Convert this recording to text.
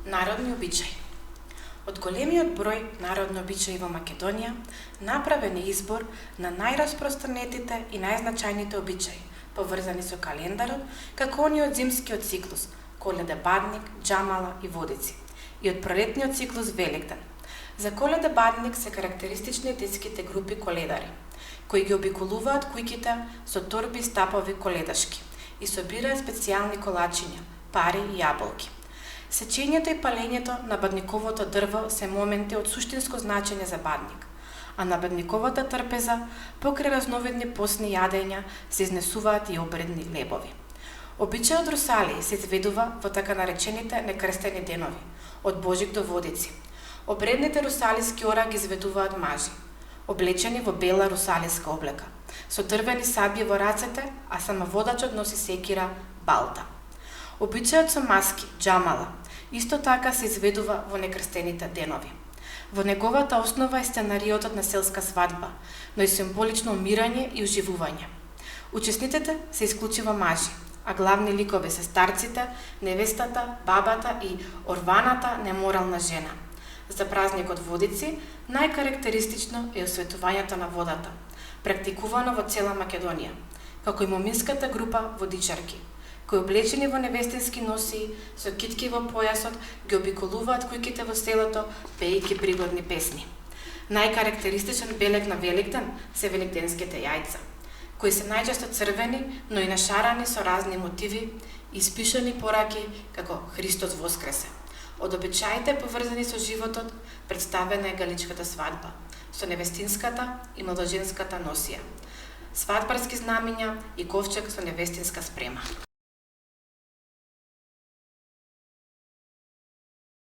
Народни обичаи. Од големиот број народни обичаи во Македонија, направен е избор на најраспространетите и најзначајните обичаи, поврзани со календарот, како оние од зимскиот циклус, Коледа Бадник, Џамала и Водици, и од пролетниот циклус Великден. За Коледа Бадник се карактеристични детските групи коледари, кои ги обиколуваат куќите со торби и стапови коледашки и собираат специјални колачиња, пари и јаболки. Сечењето и палењето на бадниковото дрво се моменти од суштинско значење за Бадник, а на бадниковата трпеза, покрај разновидни постни јадења, се изнесуваат и обредни лебови. Обичајот Русалии се изведува во така наречените некрстени денови, од Божик до Водици. Обредните русалиски ора ги изведуваат мажи, облечени во бела русалиска облека, со дрвени сабји во рацете, а самоводачот носи секира балта. Обичајот со маски, Џамала, исто така се изведува во некрстените денови. Во неговата основа е сценариотот на селска свадба, но и символично умирање и уживување. Учесниците се исклучиво мажи, а главни ликови се старците, невестата, бабата и орваната неморална жена. За празникот Водици најкарактеристично е осветувањето на водата, практикувано во цела Македонија, како и моминската група водичарки, кои облечени во невестински носии, со китки во појасот, ги обиколуваат куќите во селото, пеејќи пригодни песни. Најкарактеристичен белег на Великден се великденските јајца, кои се најчесто црвени, но и нашарани со разни мотиви, испишани пораки како Христос воскресе. Од обичаите поврзани со животот, представена е галичката свадба, со невестинската и младоженската носија, свадбарски знамиња и ковчег со невестинска спрема.